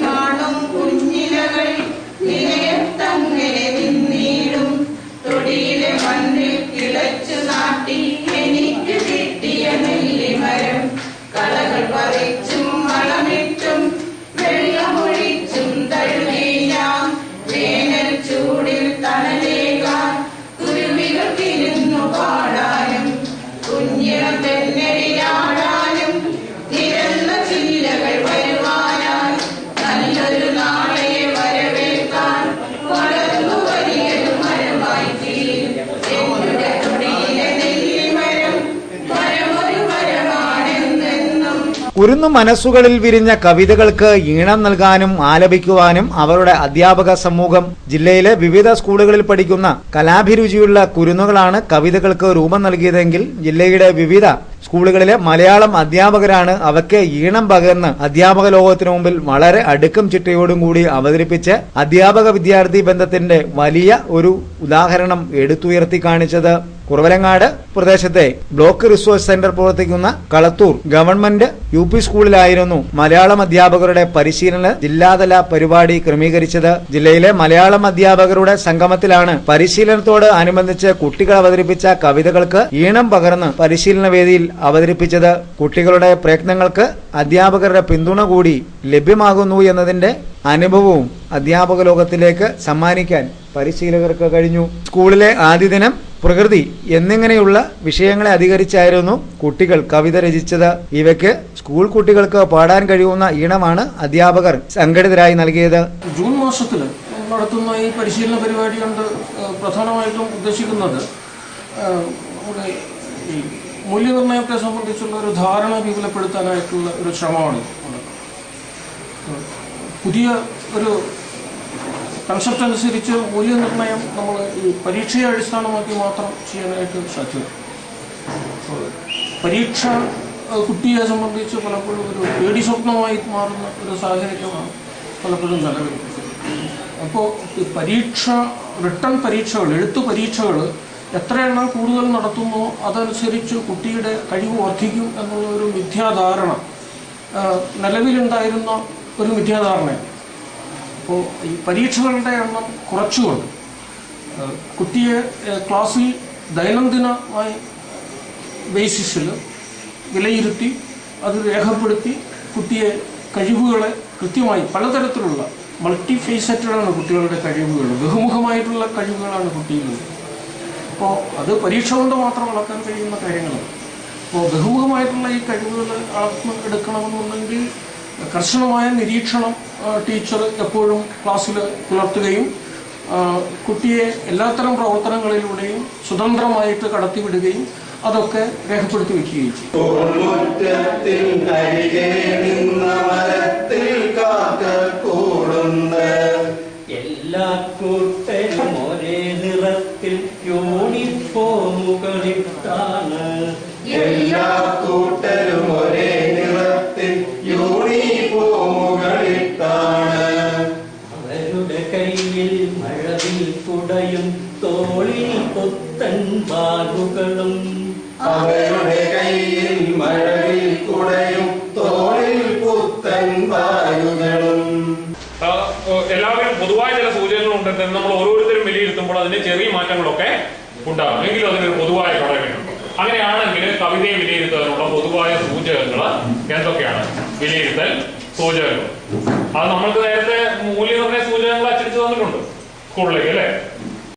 കാണും കുഞ്ഞിലകൾ നിലയത്തങ്ങനെ നിന്നീടും തൊടിയിലെ മണ്ണിൽ കിളച്ചു നാട്ടി എനിക്ക് കിട്ടിയ നെല്ലിമരം കളകൾ പറിച്ചും വളമിട്ടും വെള്ളമൊഴിച്ചും തഴുകി ഞാൻ വേനൽ ചൂടിൽ തണലേകാൻ കുരുവികൾക്കിരുന്നു പാടാനും കുഞ്ഞിളം തെന്നരിയാടാനും നിരന്ന ചില്ലകൾ വരുവാനായി നല്ലൊരു നാളെ വരവേൽക്കാൻ വളർന്നു വലിയൊരു മരമായി തീരും എന്നുടെ തൊടിയിലെ നെല്ലിമരം മരമൊരു മരമാണെന്നെന്നും. കുരുന്നു മനസ്സുകളിൽ വിരിഞ്ഞ കവിതകൾക്ക് ഈണം നൽകാനും ആലപിക്കുവാനും അവരുടെ അധ്യാപക സമൂഹം ജില്ലയിലെ വിവിധ സ്കൂളുകളിൽ പഠിക്കുന്ന കലാഭിരുചിയുള്ള കുരുന്നുകളാണ് കവിതകൾക്ക് രൂപം നൽകിയതെങ്കിൽ ജില്ലയുടെ വിവിധ സ്കൂളുകളിലെ മലയാളം അധ്യാപകരാണ് അവയ്ക്ക് ഈണം പകർന്ന് അധ്യാപക ലോകത്തിനു മുമ്പിൽ വളരെ അടുക്കും ചിട്ടയോടും കൂടി അവതരിപ്പിച്ച് അധ്യാപക വിദ്യാർത്ഥി ബന്ധത്തിന്റെ വലിയ ഒരു ഉദാഹരണം എടുത്തുയർത്തി കാണിച്ചത്. കുറവലങ്ങാട് പ്രദേശത്തെ ബ്ലോക്ക് റിസോഴ്സ് സെന്റർ പ്രവർത്തിക്കുന്ന കളത്തൂർ ഗവൺമെന്റ് UP സ്കൂളിലായിരുന്നു മലയാളം അധ്യാപകരുടെ പരിശീലന ജില്ലാതല പരിപാടി ക്രമീകരിച്ചത്. ജില്ലയിലെ മലയാളം അധ്യാപകരുടെ സംഗമത്തിലാണ് പരിശീലനത്തോട് അനുബന്ധിച്ച് കുട്ടികൾ അവതരിപ്പിച്ച കവിതകൾക്ക് ഈണം പകർന്ന് പരിശീലന വേദിയിൽ അവതരിപ്പിച്ചത്. കുട്ടികളുടെ പ്രയത്നങ്ങൾക്ക് അധ്യാപകരുടെ പിന്തുണ കൂടി ലഭ്യമാകുന്നു എന്നതിന്റെ അനുഭവവും അധ്യാപക ലോകത്തിലേക്ക് സമ്മാനിക്കാൻ പരിശീലകർക്ക് കഴിഞ്ഞു. സ്കൂളിലെ ആദ്യ ദിനം പ്രകൃതി എന്നിങ്ങനെയുള്ള വിഷയങ്ങളെ അധികരിച്ചായിരുന്നു കുട്ടികൾ കവിത രചിച്ചത്. ഇവയ്ക്ക് സ്കൂൾ കുട്ടികൾക്ക് പാടാൻ കഴിയുന്ന ഈണമാണ് അധ്യാപകർ സംഘടിതരായി നൽകിയത്. ജൂൺ മാസത്തിൽ നടത്തുന്ന ഈ പരിശീലന പരിപാടി കൊണ്ട് പ്രധാനമായിട്ടും ഉദ്ദേശിക്കുന്നത് ഈ മൂല്യനിർണ്ണയത്തെ സംബന്ധിച്ചുള്ള ഒരു ധാരണ വിപുലപ്പെടുത്താനായിട്ടുള്ള ഒരു ശ്രമമാണ്. പുതിയ ഒരു കൺസെപ്റ്റ് അനുസരിച്ച് മൂല്യനിർണ്ണയം നമ്മൾ ഈ പരീക്ഷയെ അടിസ്ഥാനമാക്കി മാത്രം ചെയ്യാനായിട്ട് സാധ്യത. പരീക്ഷ കുട്ടിയെ സംബന്ധിച്ച് പലപ്പോഴും ഒരു പേടി സ്വപ്നമായി മാറുന്ന ഒരു സാഹചര്യമാണ് പലപ്പോഴും നിലവിൽ. അപ്പോൾ ഈ റിട്ടൺ പരീക്ഷകൾ, എഴുത്തു പരീക്ഷകൾ എത്ര എണ്ണം കൂടുതൽ നടത്തുന്നോ അതനുസരിച്ച് കുട്ടിയുടെ കഴിവ് വർദ്ധിക്കും എന്നുള്ള ഒരു മിഥ്യാധാരണ നിലവിലുണ്ടായിരുന്ന ഒരു മിഥ്യാധാരണയാണ്. അപ്പോൾ ഈ പരീക്ഷകളുടെ എണ്ണം കുറച്ചുകൊണ്ട് കുട്ടിയെ ക്ലാസ്സിൽ ദൈനംദിനമായി ബേസിസിൽ വിലയിരുത്തി അത് രേഖപ്പെടുത്തി കുട്ടിയെ കഴിവുകളെ കൃത്യമായി പലതരത്തിലുള്ള മൾട്ടി ഫേസറ്റഡാണ് കുട്ടികളുടെ കഴിവുകൾ, ബഹുമുഖമായിട്ടുള്ള കഴിവുകളാണ് കുട്ടികളുടെ. അപ്പോൾ അത് പരീക്ഷ കൊണ്ട് മാത്രം അളക്കാൻ കഴിയുന്ന കാര്യങ്ങളാണ്. അപ്പോൾ ബഹുമുഖമായിട്ടുള്ള ഈ കഴിവുകൾ എടുക്കണമെന്നുണ്ടെങ്കിൽ കർശനമായ നിരീക്ഷണം ടീച്ചർ എപ്പോഴും ക്ലാസ്സിൽ പുലർത്തുകയും കുട്ടിയെ എല്ലാത്തരം പ്രവർത്തനങ്ങളിലൂടെയും സ്വതന്ത്രമായിട്ട് കടത്തിവിടുകയും അതൊക്കെ രേഖപ്പെടുത്തി വയ്ക്കുകയും എല്ലാ കൂട്ടരും ഒരേ നിറത്തിൽ യൂണിഫോമുകളിട്ടാണ് എല്ലാ കൂട്ടരും ഒരേ നിറത്തിൽ യൂണിഫോമുകളിട്ടാണ് അവരുടെ കയ്യിൽ മഴവിൽ കുടയും തോളിൽ പുത്തൻ ബാഗുകളും അവരുടെ കയ്യിൽ മഴവിൽ കുടയും തോളിൽ പുത്തൻ ബാഗുകളും. എല്ലാവരും പൊതുവായ ചില സൂചനകളുണ്ടെന്ന് നമ്മൾ ഓരോരുത്തരും വിലയിരുത്തുമ്പോൾ അതിന്റെ ചെറിയ മാറ്റങ്ങളൊക്കെ ഉണ്ടാകും. എങ്കിലും അതിനൊരു പൊതുവായ ഘടകമുണ്ട്. അങ്ങനെയാണെങ്കിൽ കവിതയെ വിലയിരുത്തുന്നതിനുള്ള പൊതുവായ സൂചകങ്ങൾ എന്തൊക്കെയാണ്? വിലയിരുത്തൽ സൂചകങ്ങൾ അത് നമ്മൾക്ക് നേരത്തെ മൂല്യനിർണ്ണയ സൂചകങ്ങൾ അച്ചടിച്ചു തന്നിട്ടുണ്ട് സ്കൂളിലേക്ക്, അല്ലേ?